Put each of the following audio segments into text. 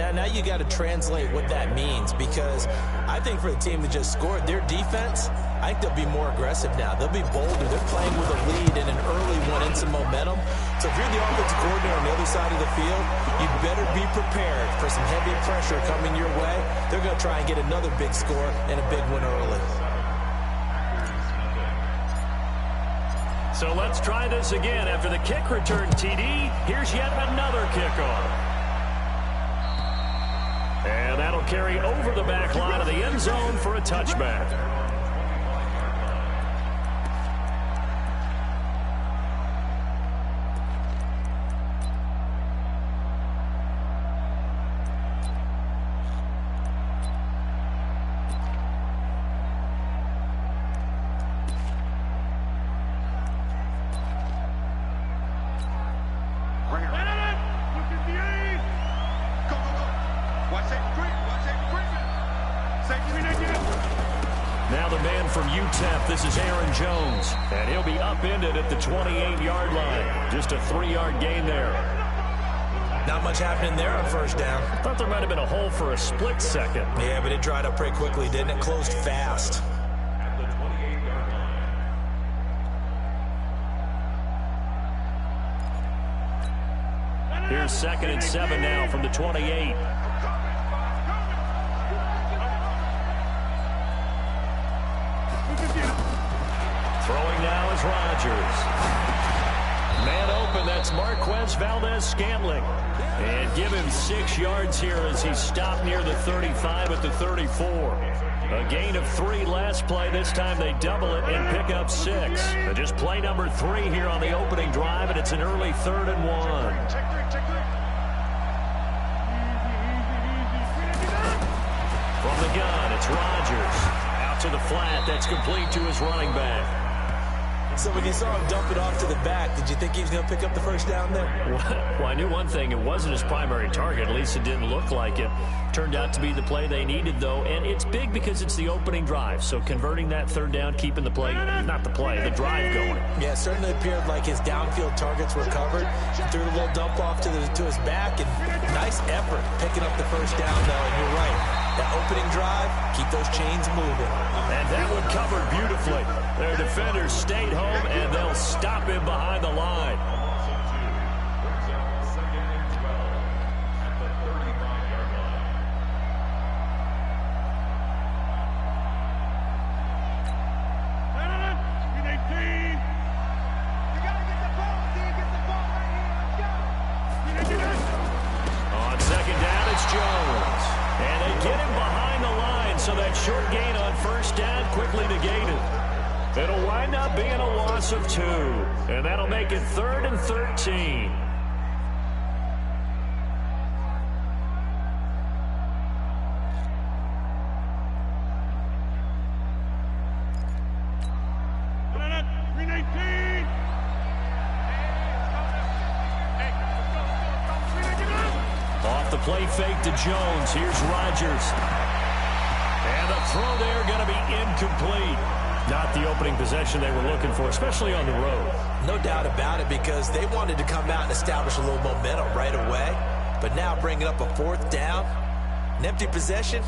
Yeah, now you got to translate what that means, because I think for the team that just scored, their defense, I think they'll be more aggressive now. They'll be bolder. They're playing with a lead and an early one and some momentum. So if you're the offensive coordinator on the other side of the field, you better be prepared for some heavy pressure coming your way. They're going to try and get another big score and a big one early. So let's try this again. After the kick return TD, here's yet another kickoff. And that'll carry over the back line of the end zone for a touchback. This is Aaron Jones, and he'll be upended at the 28-yard line. Just a 3-yard gain there. Not much happening there on first down. I thought there might have been a hole for a split second. Yeah, but it dried up pretty quickly, didn't it? Closed fast. Here's 2nd and 7 now from the 28. Throwing now is Rodgers. Man open, that's Marquez Valdez-Scantling. And give him 6 yards here as he stopped near the 35 at the 34. A gain of 3 last play. This time they double it and pick up 6. Just play number 3 here on the opening drive, and it's an early 3rd and 1. From the gun, it's Rodgers. Out to the flat, that's complete to his running back. So when you saw him dump it off to the back, did you think he was going to pick up the first down there? Well, I knew one thing. It wasn't his primary target. At least it didn't look like it. Turned out to be the play they needed, though. And it's big because it's the opening drive. So converting that 3rd down, keeping the play, not the play, the drive going. Yeah, it certainly appeared like his downfield targets were covered. Threw a little dump off to his back, and nice effort picking up the first down, though. And you're right. That opening drive, keep those chains moving. And that one covered beautifully. Their defenders stayed home, and they'll stop him behind the line. On 2nd down, it's Jones. And they get him behind the line, so that short gain on first down quickly negated. It'll wind up being a loss of 2, and that'll make it 3rd and 13. Off the play fake to Jones. Here's Rodgers. And the throw there going to be incomplete. Not the opening possession they were looking for, especially on the road. No doubt about it, because they wanted to come out and establish a little momentum right away. But now bringing up a 4th down, an empty possession,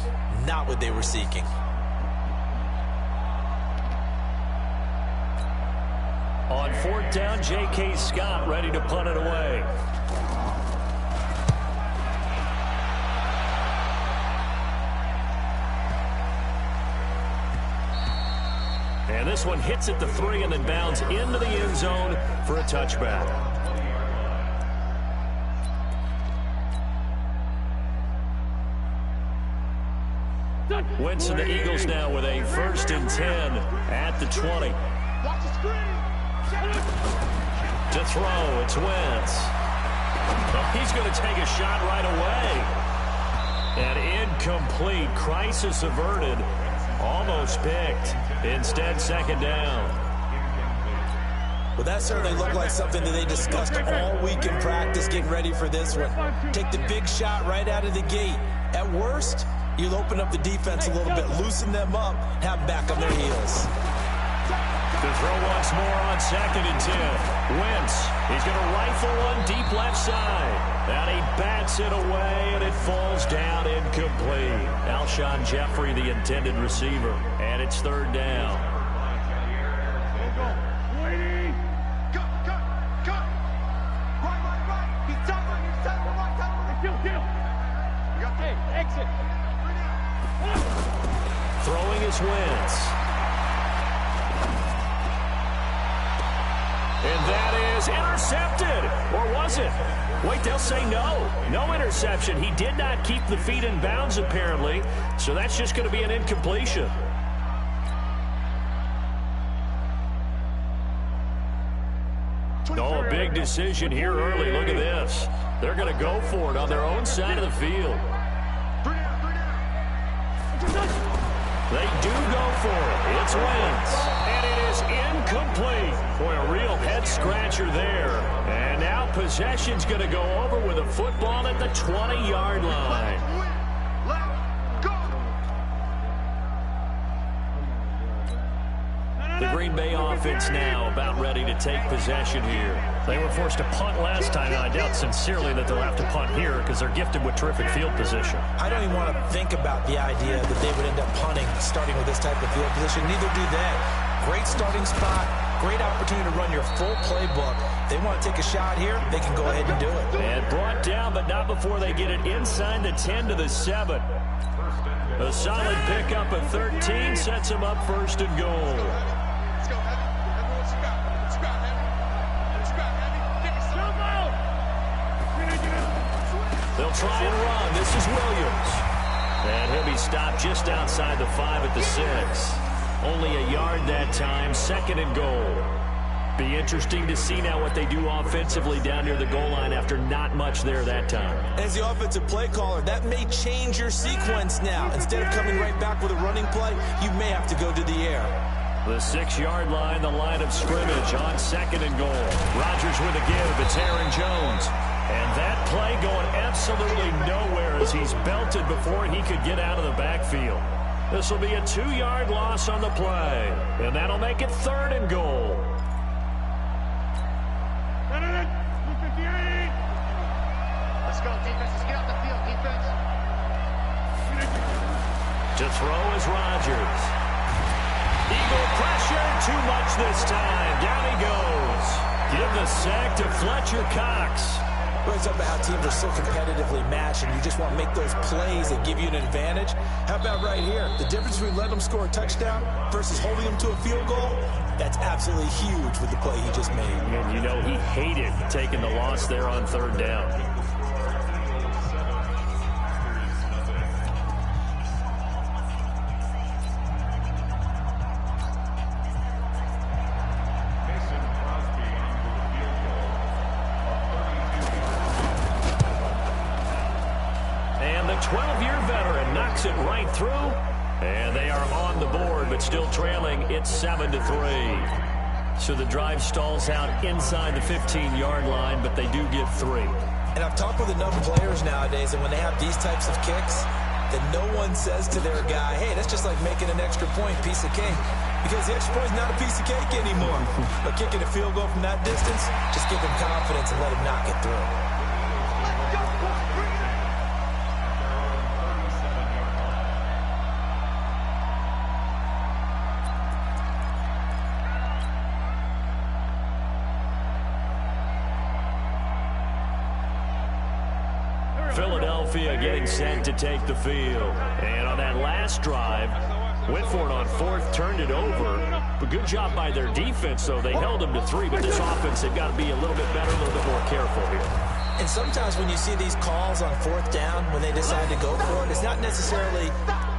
not what they were seeking. On 4th down, J.K. Scott ready to punt it away. And this one hits at the 3 and then bounds into the end zone for a touchback. Winston, the Eagles now with a 1st and 10 at the 20. To throw, it's Wentz. Oh, he's going to take a shot right away. And incomplete. Crisis averted. Almost picked. Instead, 2nd down. Well, that certainly looked like something that they discussed all week in practice getting ready for this one. Take the big shot right out of the gate. At worst, you'll open up the defense a little bit, loosen them up, have them back on their heels. To throw once more on 2nd and 10. Wentz, he's going to rifle one deep left side. And he bats it away, and it falls down incomplete. Alshon Jeffrey, the intended receiver. And it's 3rd down. Throwing is Wentz. And that is intercepted. Or was it? Wait, they'll say no. No interception. He did not keep the feet in bounds, apparently. So that's just going to be an incompletion. Oh, a big decision here early. Look at this. They're going to go for it on their own side of the field. They do go for it. It's Wentz. And it is incomplete. Boy, a real head-scratcher there. And now possession's going to go over with a football at the 20-yard line. The Green Bay offense now about ready to take possession here. They were forced to punt last time, and I doubt sincerely that they'll have to punt here because they're gifted with terrific field position. I don't even want to think about the idea that they would end up punting starting with this type of field position. Neither do they. Great starting spot, great opportunity to run your full playbook. They want to take a shot here, they can go ahead and do it. And brought down, but not before they get it inside the 10 to the 7. A solid pickup of 13 sets them up 1st and goal. They'll try and run. This is Williams. And he'll be stopped just outside the 5 at the 6. Only a yard that time, 2nd and goal. Be interesting to see now what they do offensively down near the goal line after not much there that time. As the offensive play caller, that may change your sequence now. Instead of coming right back with a running play, you may have to go to the air. The 6-yard line, the line of scrimmage on 2nd and goal. Rodgers with a give. It's Aaron Jones. And that play going absolutely nowhere as he's belted before he could get out of the backfield. This will be a 2-yard loss on the play. And that'll make it 3rd and goal. Let's go, defense. Let's get off the field, defense. To throw is Rodgers. Eagle pressure, too much this time. Down he goes. Give the sack to Fletcher Cox. We're talking about how teams are so competitively matched and you just want to make those plays that give you an advantage. How about right here? The difference between letting them score a touchdown versus holding them to a field goal, that's absolutely huge with the play he just made. And you know he hated taking the loss there on 3rd down. It right through, and they are on the board, but still trailing. It's 7-3. So the drive stalls out inside the 15-yard line, but they do get 3. And I've talked with enough players nowadays, and when they have these types of kicks, that no one says to their guy, hey, that's just like making an extra point, piece of cake. Because the extra point is not a piece of cake anymore. But kicking a field goal from that distance, just give him confidence and let him knock it through. Philadelphia getting set to take the field. And on that last drive, went for it on 4th, turned it over. But good job by their defense, though. They held them to 3, but this offense, they've got to be a little bit better, a little bit more careful here. And sometimes when you see these calls on 4th down, when they decide to go for it, it's not necessarily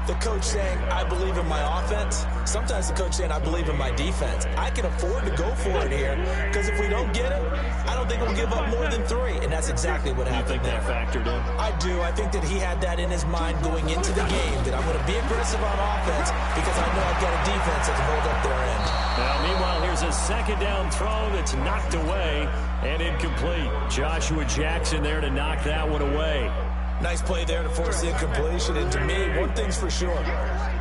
the coach saying, I believe in my offense. Sometimes the coach saying, I believe in my defense. I can afford to go for it here because if we don't get it, I don't think we'll give up more than 3. And that's exactly what happened. You think that factored in? I do. I think that he had that in his mind going into the game, that I'm going to be aggressive on offense because I know I've got a defense that can hold up their end. Now, meanwhile, here's a 2nd down throw that's knocked away and incomplete. Joshua Jackson there to knock that one away. Nice play there to force the incompletion. And to me, one thing's for sure.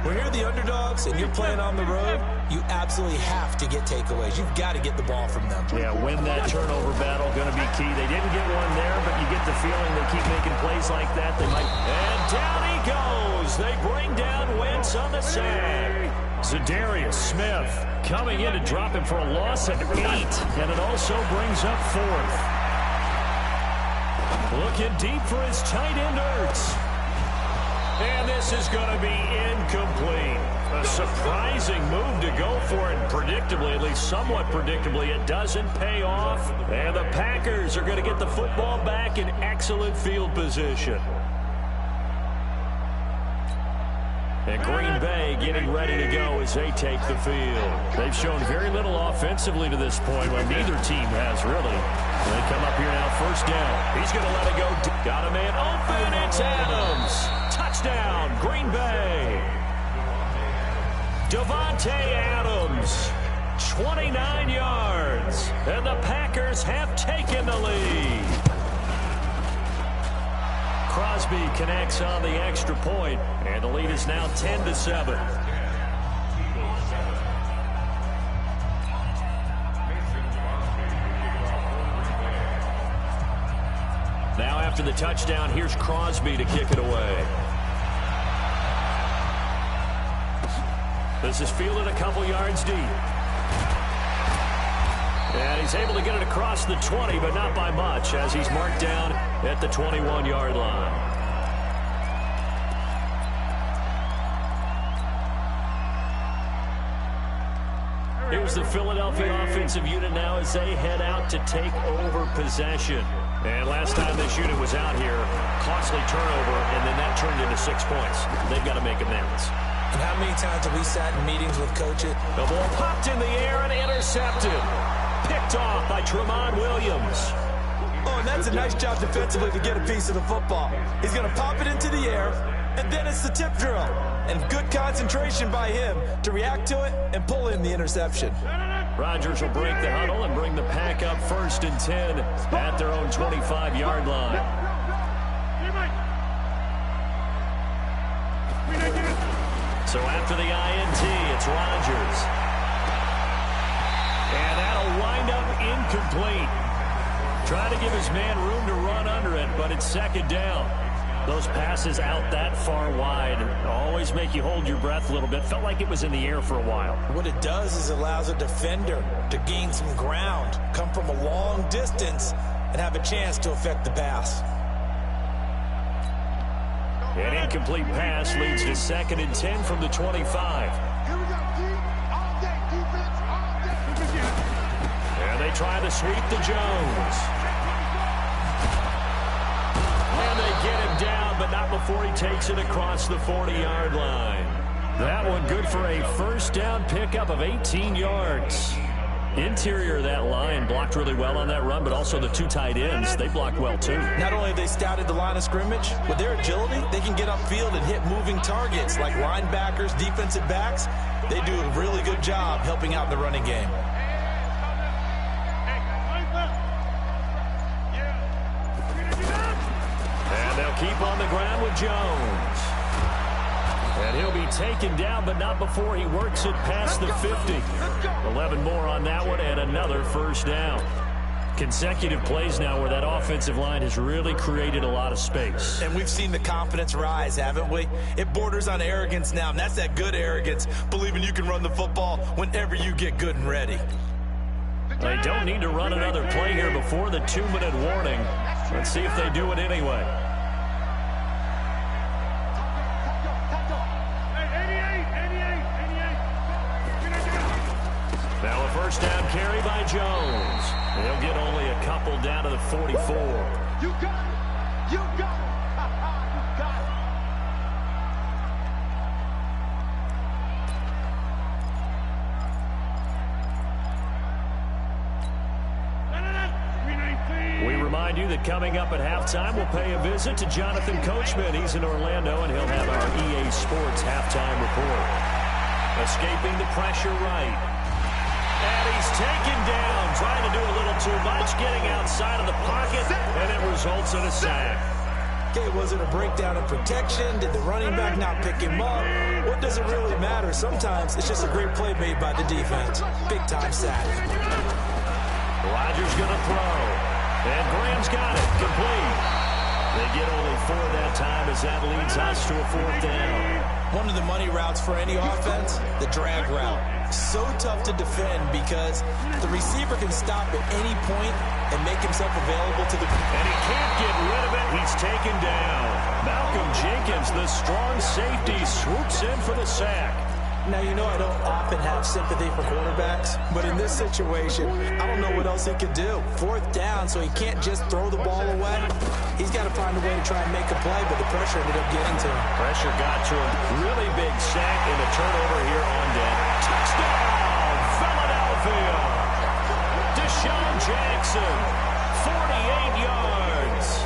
When you're the underdogs and you're playing on the road, you absolutely have to get takeaways. You've got to get the ball from them. Yeah, win that turnover battle, going to be key. They didn't get one there, but you get the feeling they keep making plays like that. They might. And down he goes. They bring down Wentz on the sack. Zadarius Smith coming in to drop him for a loss of 8, and it also brings up 4th. Looking deep for his tight end, Ertz. And this is going to be incomplete. A surprising move to go for it. Predictably, at least somewhat predictably, it doesn't pay off. And the Packers are going to get the football back in excellent field position. And Green Bay getting ready to go as they take the field. They've shown very little offensively to this point. Well, neither team has, really. They come up here now, first down. He's going to let it go. Got a man open. It's Adams. Touchdown, Green Bay. Devontae Adams, 29 yards. And the Packers have taken the lead. Crosby connects on the extra point, and the lead is now 10-7. Now after the touchdown, here's Crosby to kick it away. This is fielded a couple yards deep. And he's able to get it across the 20, but not by much, as he's marked down at the 21-yard line. Here's the Philadelphia offensive unit now as they head out to take over possession. And last time this unit was out here, costly turnover, and then that turned into 6 points. They've got to make amends. And how many times have we sat in meetings with coaches? The ball popped in the air and intercepted. Picked off by Tramon Williams. Oh, and that's a nice job defensively to get a piece of the football. He's going to pop it into the air, and then it's the tip drill. And good concentration by him to react to it and pull in the interception. Rodgers will break the huddle and bring the Pack up 1st and 10 at their own 25-yard line. So after the INT, it's Rodgers. And that'll wind up incomplete. Trying to give his man room to run under it, but it's 2nd down. Those passes out that far wide always make you hold your breath a little bit. Felt like it was in the air for a while. What it does is it allows a defender to gain some ground, come from a long distance, and have a chance to affect the pass. An incomplete pass leads to 2nd and 10 from the 25. And they try to sweep to Jones. And they get him down, but not before he takes it across the 40-yard line. That one good for a 1st down pickup of 18 yards. Interior of that line blocked really well on that run, but also the 2 tight ends, they blocked well too. Not only have they scouted the line of scrimmage, with their agility, they can get upfield and hit moving targets like linebackers, defensive backs. They do a really good job helping out in the running game. And they'll keep on the ground with Jones. And he'll be taken down, but not before he works it past the 50. 11 more on that one, and another 1st down. Consecutive plays now where that offensive line has really created a lot of space. And we've seen the confidence rise, haven't we? It borders on arrogance now, and that's that good arrogance, believing you can run the football whenever you get good and ready. They don't need to run another play here before the 2-minute warning. Let's see if they do it anyway. Now a 1st down carry by Jones. He'll get only a couple down to the 44. You got it. You got it. You got it. We remind you that coming up at halftime, we'll pay a visit to Jonathan Coachman. He's in Orlando, and he'll have our EA Sports halftime report. Escaping the pressure right. And he's taken down, trying to do a little too much, getting outside of the pocket, and it results in a sack. Okay, was it a breakdown in protection? Did the running back not pick him up? What does it really matter? Sometimes it's just a great play made by the defense. Big time sack. Rodgers going to throw. And Graham's got it. Complete. They get only 4 that time as that leads us to a 4th down. One of the money routes for any offense, the drag route. So tough to defend because the receiver can stop at any point and make himself available to the... And he can't get rid of it. He's taken down. Malcolm Jenkins, the strong safety, swoops in for the sack. Now, you know I don't often have sympathy for quarterbacks, but in this situation, I don't know what else he could do. 4th down, so he can't just throw the ball away. He's got to find a way to try and make a play, but the pressure ended up getting to him. Pressure got to him. Really big sack and a turnover here on down. Touchdown, Philadelphia. Deshaun Jackson, 48 yards.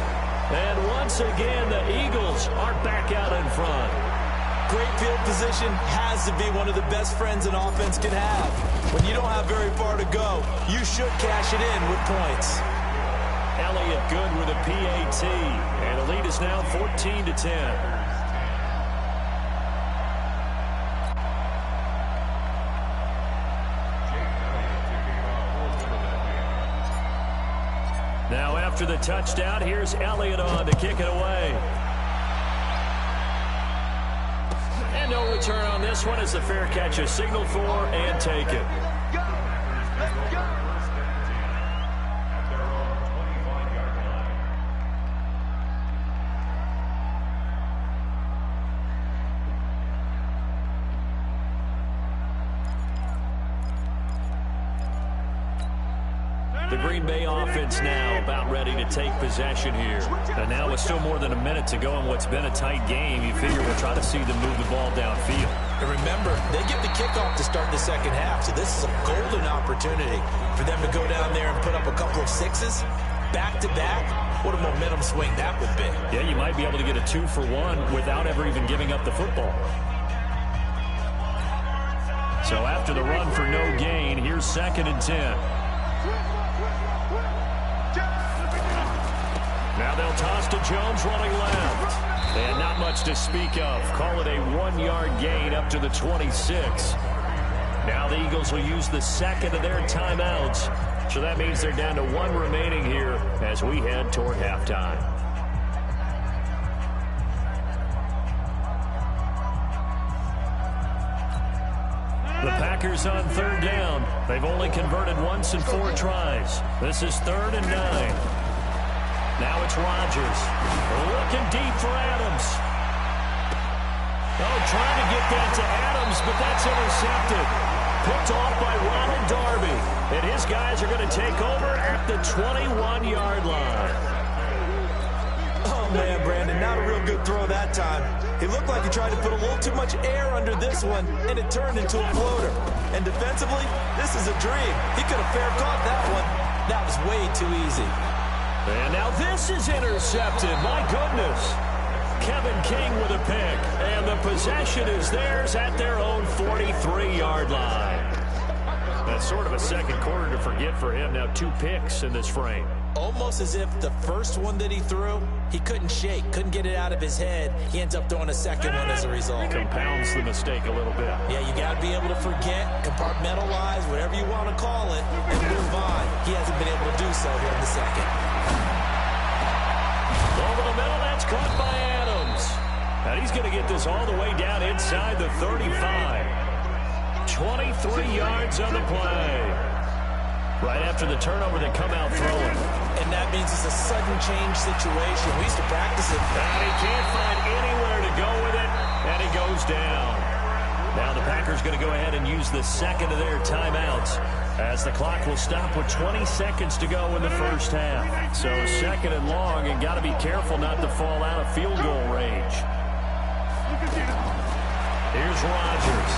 And once again, the Eagles are back out in front. Great field position has to be one of the best friends an offense can have. When you don't have very far to go, you should cash it in with points. Elliott good with a PAT, and the lead is now 14-10. Now after the touchdown, here's Elliott on to kick it away. And no return on this one as the fair catch is signaled for and taken. The Green Bay offense now about ready to take possession here. And now with still more than a minute to go in what's been a tight game, you figure we'll try to see them move the ball downfield. And remember, they get the kickoff to start the second half, so this is a golden opportunity for them to go down there and put up a couple of 6s back-to-back. What a momentum swing that would be. Yeah, you might be able to get a 2-for-1 without ever even giving up the football. So after the run for no gain, here's 2nd and 10. Now they'll toss to Jones running left. And not much to speak of. Call it a 1-yard gain up to the 26. Now the Eagles will use the second of their timeouts. So that means they're down to 1 remaining here as we head toward halftime. The Packers on 3rd down. They've only converted once in 4 tries. This is 3rd and 9. Now it's Rodgers. Looking deep for Adams. Oh, trying to get that to Adams, but that's intercepted. Picked off by Ronald Darby. And his guys are going to take over at the 21-yard line. Oh, man, Brandon, not a real good throw that time. It looked like he tried to put a little too much air under this one, and it turned into a floater. And defensively, this is a dream. He could have fair caught that one. That was way too easy. And now this is intercepted. My goodness. Kevin King with a pick. And the possession is theirs at their own 43-yard line. That's sort of a second quarter to forget for him. Now 2 picks in this frame. Almost as if the first one that he threw, he couldn't shake, couldn't get it out of his head. He ends up throwing a second one as a result. Compounds the mistake a little bit. Yeah, you got to be able to forget, compartmentalize, whatever you want to call it, and move on. He hasn't been able to do so here in the second. Over the middle, that's caught by Adams. And he's going to get this all the way down inside the 35. 23 yards on the play. Right after the turnover, they come out throwing. And that means it's a sudden change situation. We used to practice it. And he can't find anywhere to go with it, and he goes down. Now the Packers going to go ahead and use the second of their timeouts as the clock will stop with 20 seconds to go in the first half. So 2nd and long, and got to be careful not to fall out of field goal range. Here's Rodgers.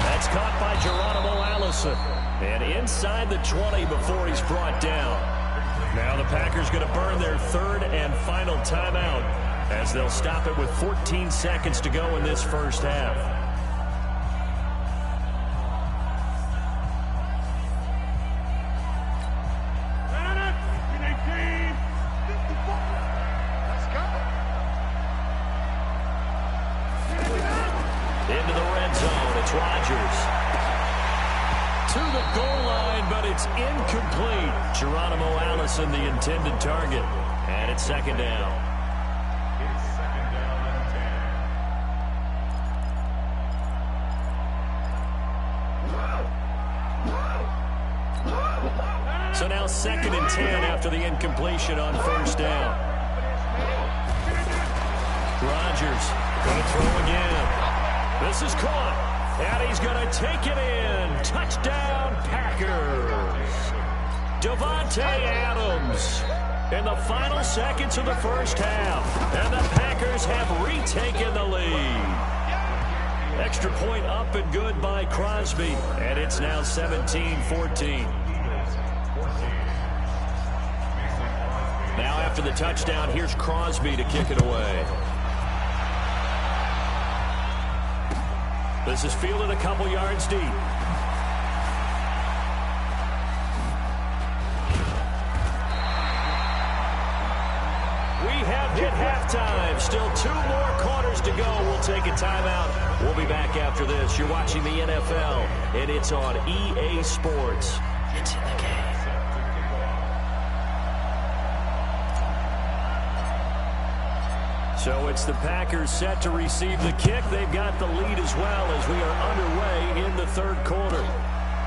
That's caught by Geronimo Allison. And inside the 20 before he's brought down. Now the Packers going to burn their 3rd and final timeout as they'll stop it with 14 seconds to go in this first half. It's Rodgers. To the goal line, but it's incomplete. Geronimo Allison, the intended target. And it's second down. So now 2nd and 10 after the incompletion on first down. Rodgers going to throw again. This is caught. And he's going to take it in. Touchdown, Packers. Davante Adams in the final seconds of the first half. And the Packers have retaken the lead. Extra point up and good by Crosby. And it's now 17-14. Now after the touchdown, here's Crosby to kick it away. This is fielded a couple yards deep. We have hit halftime. Still 2 more quarters to go. We'll take a timeout. We'll be back after this. You're watching the NFL, and it's on EA Sports. It's in the game. So it's the Packers set to receive the kick. They've got the lead as well as we are underway in the 3rd quarter.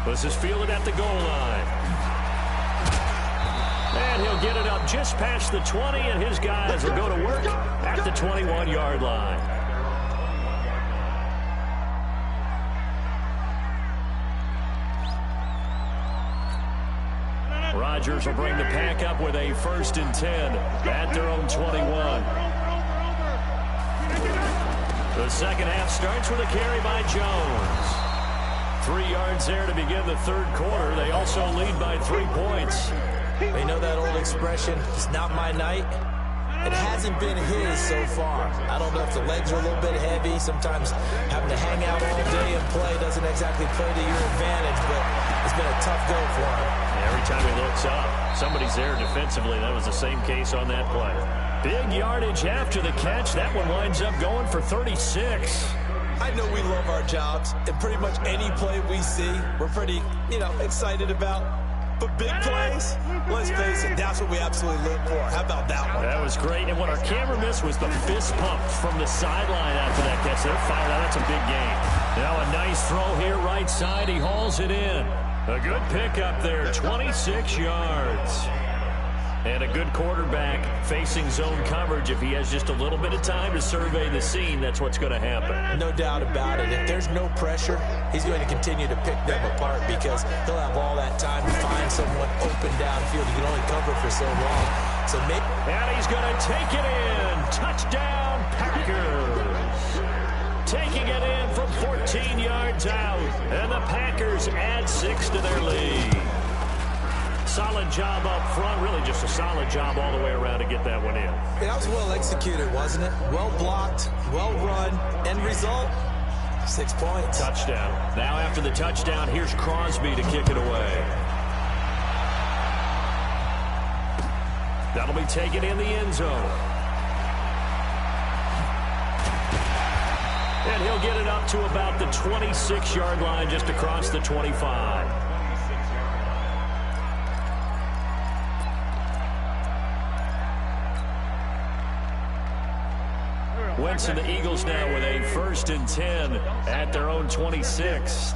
This is fielded at the goal line. And he'll get it up just past the 20, and his guys will go to work at the 21-yard line. Rodgers will bring the Pack up with a 1st and 10 at their own 21. The second half starts with a carry by Jones. 3 yards there to begin the 3rd quarter. They also lead by 3 points. You know that old expression, it's not my night? It hasn't been his so far. I don't know if the legs are a little bit heavy. Sometimes having to hang out all day and play doesn't exactly play to your advantage, but it's been a tough go for him. Every time he looks up, somebody's there defensively. That was the same case on that play. Big yardage after the catch. That one winds up going for 36. I know we love our jobs, and pretty much any play we see, we're pretty, excited about. But big plays, let's face it, that's what we absolutely live for. How about that one? That was great. And what our camera missed was the fist pump from the sideline after that catch. They're fired out. That's a big game. Now a nice throw here right side. He hauls it in. A good pickup there, 26 yards. And a good quarterback facing zone coverage. If he has just a little bit of time to survey the scene, that's what's going to happen. No doubt about it. If there's no pressure, he's going to continue to pick them apart because he'll have all that time to find someone open downfield. He can only cover for so long. And he's going to take it in. Touchdown, Packers. Taking it in from 14 yards out. And the Packers add 6 to their lead. Solid job up front, really just a solid job all the way around to get that one in. That was well executed, wasn't it? Well blocked, well run, end result, 6 points. Touchdown. Now after the touchdown, here's Crosby to kick it away. That'll be taken in the end zone. And he'll get it up to about the 26-yard line just across the 25. Wentz and the Eagles now with a 1st and 10 at their own 26.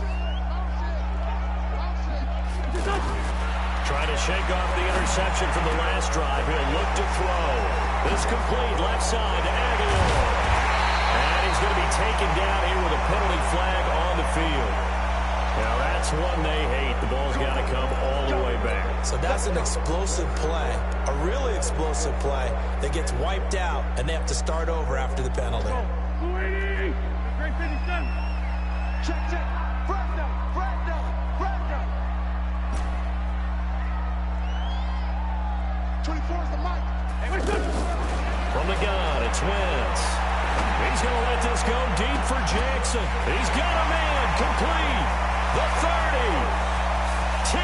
Trying to shake off the interception from the last drive. He'll look to throw. This complete left side to Aguilar. And he's going to be taken down here with a penalty flag on the field. Now that's one they hate. The ball's got to come all the way back. So that's an explosive play, a really explosive play that gets wiped out, and they have to start over after the penalty. Check. Brando. From the gun, it's Wentz. He's going to let this go deep for Jackson. He's got a man complete. The 30. 10.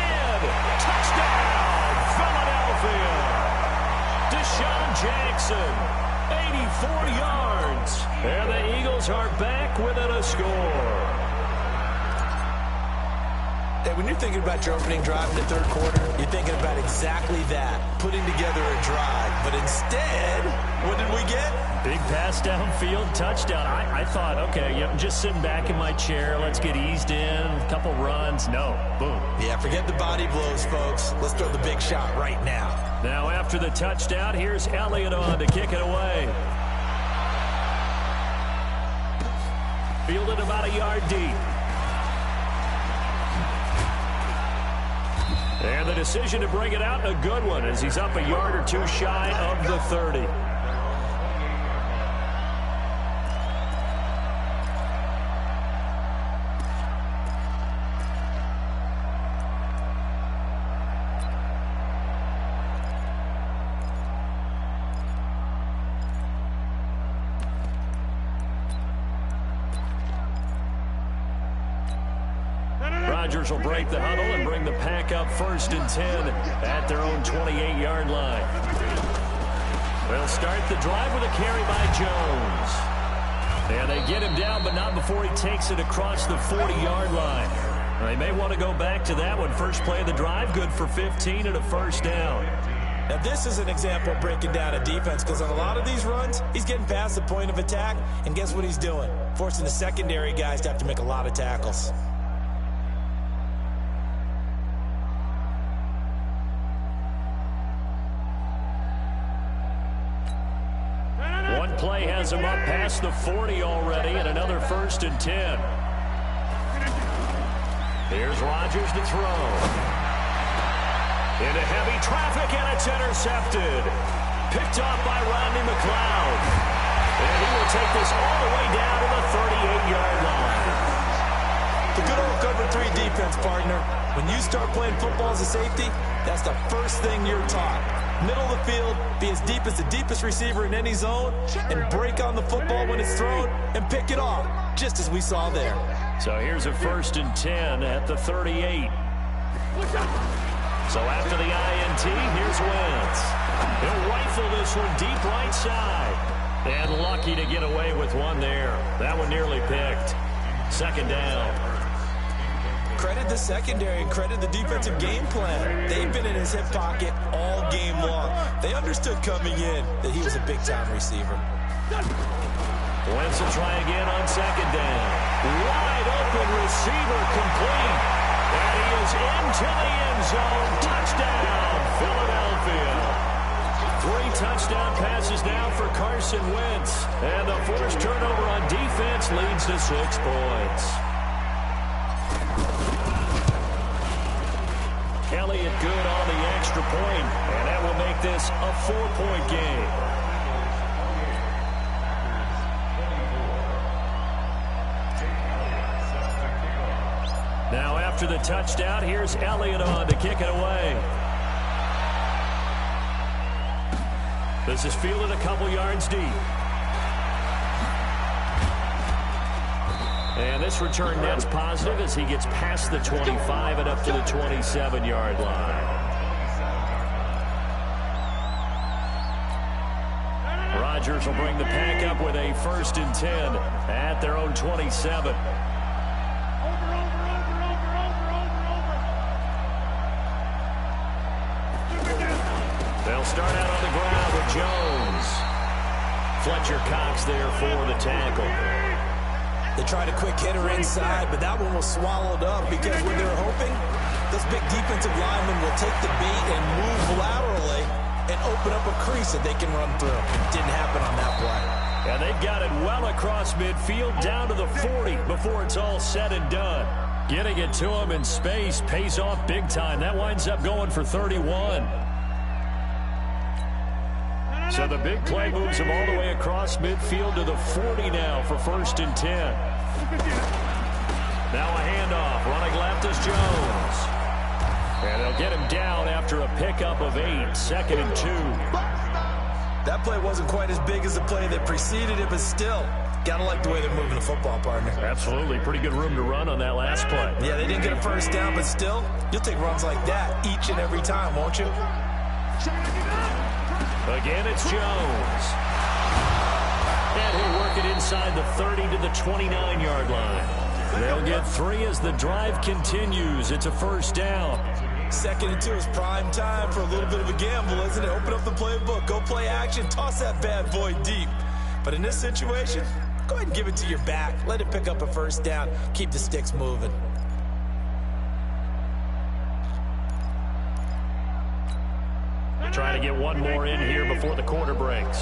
Touchdown, Philadelphia. Deshaun Jackson, 84 yards. And the Eagles are back within a score. Hey, when you're thinking about your opening drive in the third quarter, you're thinking about exactly that, putting together a drive. But instead, what did we get? Big pass downfield, touchdown. I thought, okay, I'm just sitting back in my chair. Let's get eased in, a couple runs. No, boom. Yeah, forget the body blows, folks. Let's throw the big shot right now. Now after the touchdown, here's Elliott on to kick it away. Fielded about a yard deep. And the decision to bring it out, a good one, as he's up a yard or two shy of the 30. Rodgers will break the huddle and bring the pack up 1st and 10 at their own 28-yard line. They'll start the drive with a carry by Jones. And they get him down, but not before he takes it across the 40-yard line. They may want to go back to that one. First play of the drive, good for 15 and a first down. Now, this is an example of breaking down a defense, because on a lot of these runs, he's getting past the point of attack, and guess what he's doing? Forcing the secondary guys to have to make a lot of tackles. One play has him up past the 40 already, and another 1st and 10. Here's Rodgers to throw. Into heavy traffic, and it's intercepted. Picked off by Rodney McLeod. And he will take this all the way down to the 38-yard line. The good old cover 3 defense, partner. When you start playing football as a safety, that's the first thing you're taught. Middle of the field, be as deep as the deepest receiver in any zone, and break on the football when it's thrown, and pick it off, just as we saw there. So here's a 1st and 10 at the 38. So after the INT, here's Wentz. He'll rifle this one deep right side. And lucky to get away with one there. That one nearly picked. 2nd down. Credit the secondary and credit the defensive game plan. They've been in his hip pocket all game long. They understood coming in that he was a big-time receiver. Wentz will try again on 2nd down. Wide open receiver complete. And he is into the end zone. Touchdown, Philadelphia. 3 touchdown passes now for Carson Wentz. And the forced turnover on defense leads to 6 points. Elliott good on the extra point, and that will make this a 4-point game. Now after the touchdown, here's Elliott on to kick it away. This is fielded a couple yards deep. And this return net's positive as he gets past the 25 and up to the 27-yard line. Rodgers will bring the pack up with a 1st and 10 at their own 27. They'll start out on the ground with Jones. Fletcher Cox there for the tackle. They tried a quick hitter inside, but that one was swallowed up because when they're hoping, those big defensive linemen will take the beat and move laterally and open up a crease that they can run through. Didn't happen on that play. And they've got it well across midfield down to the 40 before it's all said and done. Getting it to him in space pays off big time. That winds up going for 31. So the big play moves him all the way across midfield to the 40 now for 1st and 10. Now a handoff. Running left is Jones. And they'll get him down after a pickup of 8. 2nd and 2. That play wasn't quite as big as the play that preceded it, but still, gotta like the way they're moving the football, partner. Absolutely. Pretty good room to run on that last play. Yeah, they didn't get a first down, but still, you'll take runs like that each and every time, won't you? Again, it's Jones. And he'll work it inside the 30 to the 29-yard line. They'll get 3 as the drive continues. It's a first down. 2nd and 2 is prime time for a little bit of a gamble, isn't it? Open up the playbook, go play action, toss that bad boy deep. But in this situation, go ahead and give it to your back. Let it pick up a first down. Keep the sticks moving. Trying to get one more in here before the quarter breaks.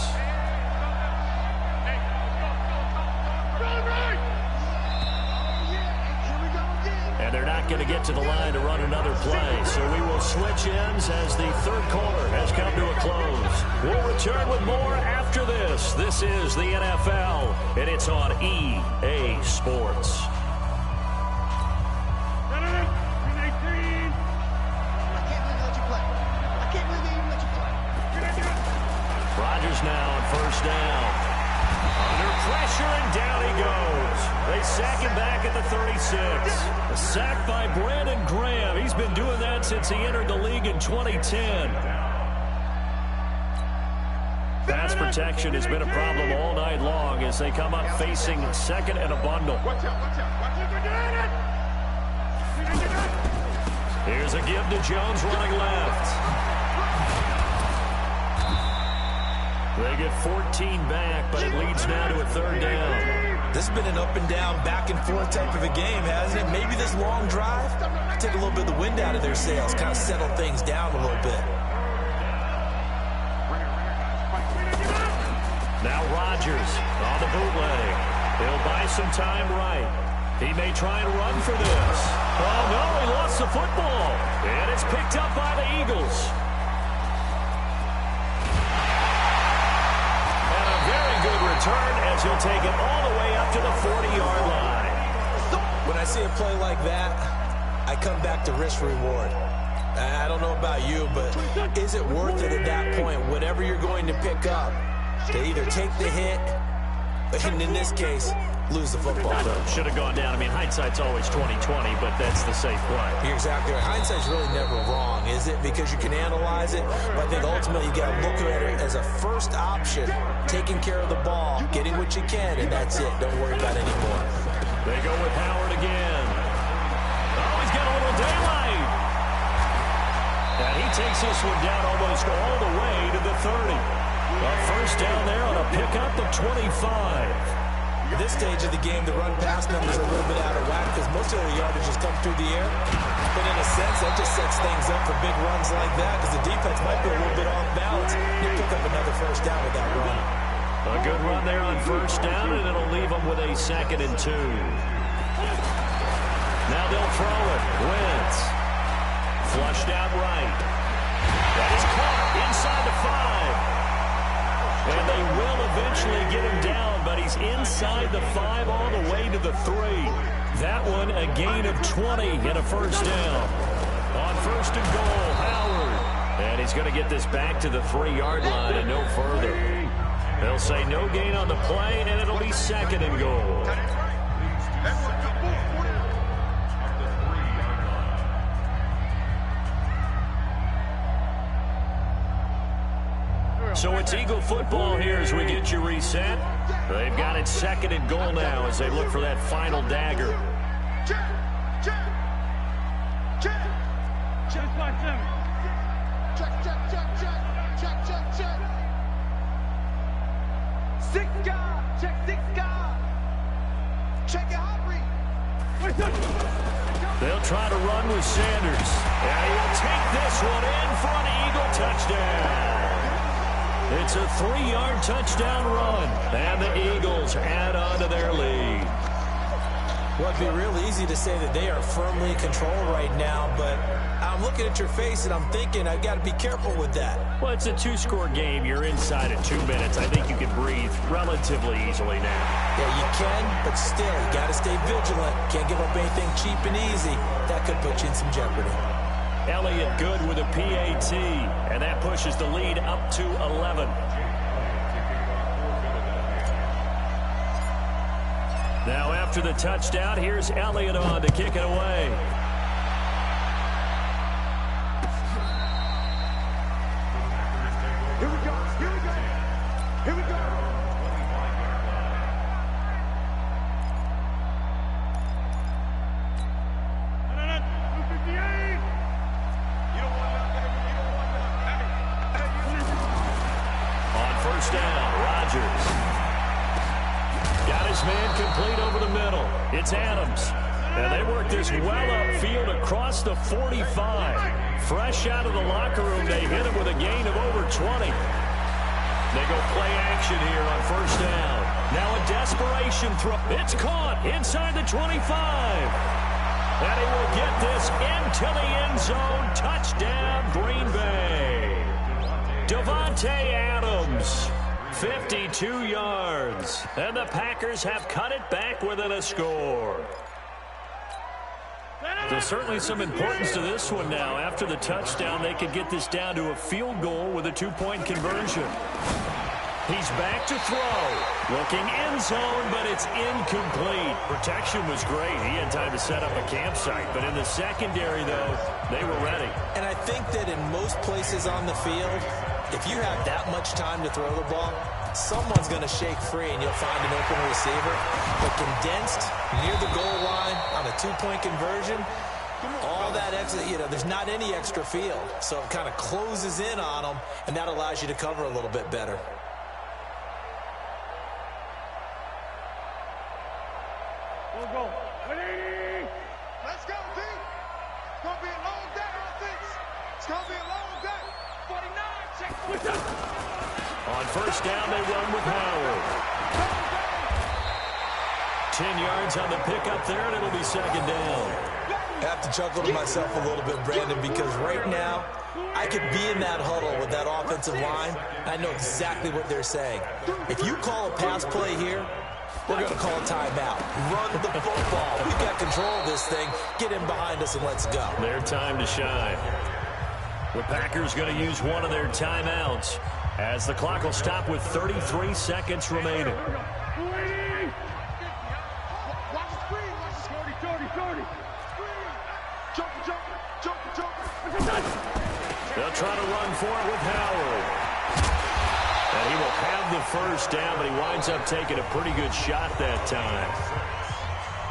And they're not going to get to the line to run another play. So we will switch ends as the third quarter has come to a close. We'll return with more after this. This is the NFL, and it's on EA Sports. Rodgers now on first down. Under pressure, and down he goes. They sack him back at the 36. A sack by Brandon Graham. He's been doing that since he entered the league in 2010. Pass protection has been a problem all night long as they come up facing 2nd and a bundle. Here's a give to Jones running left. They get 14 back, but it leads now to a 3rd down. This has been an up-and-down, back-and-forth type of a game, hasn't it? Maybe this long drive take a little bit of the wind out of their sails, kind of settle things down a little bit. Now Rodgers on the bootleg. He'll buy some time right. He may try and run for this. Oh, no, he lost the football. And it's picked up by the Eagles. Return as he'll take it all the way up to the 40-yard line. When I see a play like that, I come back to risk reward. I don't know about you, but is it worth it at that point, whatever you're going to pick up, to either take the hit, and in this case, lose the football? Should have gone down. I mean, hindsight's always 20/20, but that's the safe play. You're exactly right. Hindsight's really never wrong, is it? Because you can analyze it, but I think ultimately you got to look at it as a first option, taking care of the ball, getting what you can, and that's it. Don't worry about it anymore. They go with Howard again. Oh, he's got a little daylight. And he takes this one down almost all the way to the 30. A first down there on a pickup of 25. At this stage of the game, the run-pass numbers are a little bit out of whack because most of the yardage has come through the air. But in a sense, that just sets things up for big runs like that because the defense might be a little bit off balance. You pick up another first down with that run. A good run there on first down, and it'll leave them with a 2nd and 2. Now they'll throw it. Wentz. Flushed out right. That is caught inside the 5. And they will eventually get him down, but he's inside the 5 all the way to the 3. That one a gain of 20 and a first down. On 1st and goal, Howard. And he's going to get this back to the 3-yard line and no further. They'll say no gain on the play, and it'll be 2nd and goal. So it's Eagle football here as we get you reset. They've got it 2nd and goal now as they look for that final dagger. They'll try to run with Sanders. And he'll take this one in for an Eagle touchdown. It's a 3-yard touchdown run, and the Eagles add on to their lead. Well, it'd be real easy to say that they are firmly in control right now, but I'm looking at your face and I'm thinking I've got to be careful with that. Well, it's a 2-score game. You're inside of 2 minutes. I think you can breathe relatively easily now. Yeah, you can, but still, you got to stay vigilant. Can't give up anything cheap and easy. That could put you in some jeopardy. Elliott good with a PAT, and that pushes the lead up to 11. Now after the touchdown, here's Elliott on to kick it away. Here we go, here we go, here we go. This man complete over the middle. It's Adams. And they work this well upfield across the 45. Fresh out of the locker room, they hit him with a gain of over 20. They go play action here on first down. Now a desperation throw. It's caught inside the 25. And he will get this into the end zone. Touchdown, Green Bay. Davante Adams, 52 yards. And the Packers have cut it back within a score. There's certainly some importance to this one now. After the touchdown, they could get this down to a field goal with a two-point conversion. He's back to throw. Looking end zone, but it's incomplete. Protection was great. He had time to set up a campsite. But in the secondary, though, they were ready. And I think that in most places on the field, if you have that much time to throw the ball, someone's going to shake free and you'll find an open receiver. But condensed near the goal line on a two-point conversion, all that extra, there's not any extra field. So it kind of closes in on them, and that allows you to cover a little bit better. Let's go, team. It's going to be a long day, offense. It's going to be a long day. 49, check. On first down, they run with Howard. 10 yards on the pickup there, and it'll be second down. I have to chuckle to myself a little bit, Brandon, because right now I could be in that huddle with that offensive line, and I know exactly what they're saying. If you call a pass play here, we're going to call a timeout. Run the football. We've got control of this thing. Get in behind us and let's go. Their time to shine. The Packers going to use one of their timeouts as the clock will stop with 33 seconds remaining. Watch the screen. Watch the 30. Jump. They'll try to run for it with Howard. And he will have the first down, but he winds up taking a pretty good shot that time.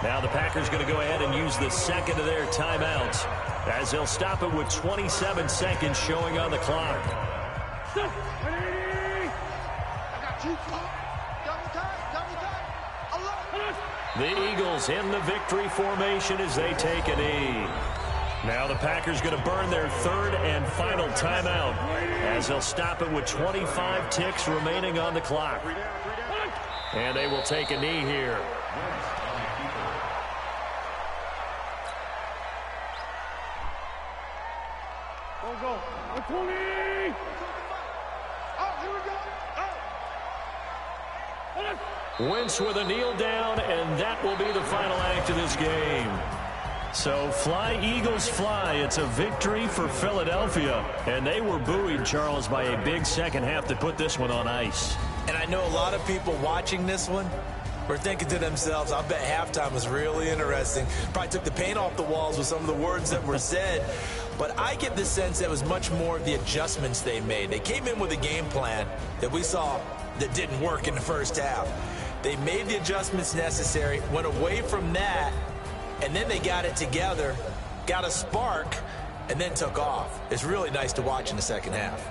Now the Packers going to go ahead and use the second of their timeouts as they'll stop it with 27 seconds showing on the clock. I got you. Double time. The Eagles in the victory formation as they take a knee. Now the Packers going to burn their third and final timeout as they'll stop it with 25 ticks remaining on the clock. And they will take a knee here. Wentz with a kneel down, and that will be the final act of this game. So fly, Eagles, fly. It's a victory for Philadelphia. And they were buoyed, Charles, by a big second half that put this one on ice. And I know a lot of people watching this one were thinking to themselves, I bet halftime was really interesting. Probably took the paint off the walls with some of the words that were said. But I get the sense that it was much more of the adjustments they made. They came in with a game plan that we saw that didn't work in the first half. They made the adjustments necessary, went away from that, and then they got it together, got a spark, and then took off. It's really nice to watch in the second half.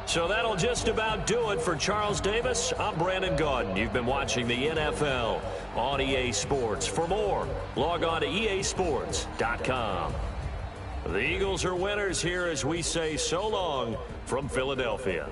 So that'll just about do it for Charles Davis. I'm Brandon Gaudin. You've been watching the NFL on EA Sports. For more, log on to easports.com. The Eagles are winners here as we say so long from Philadelphia.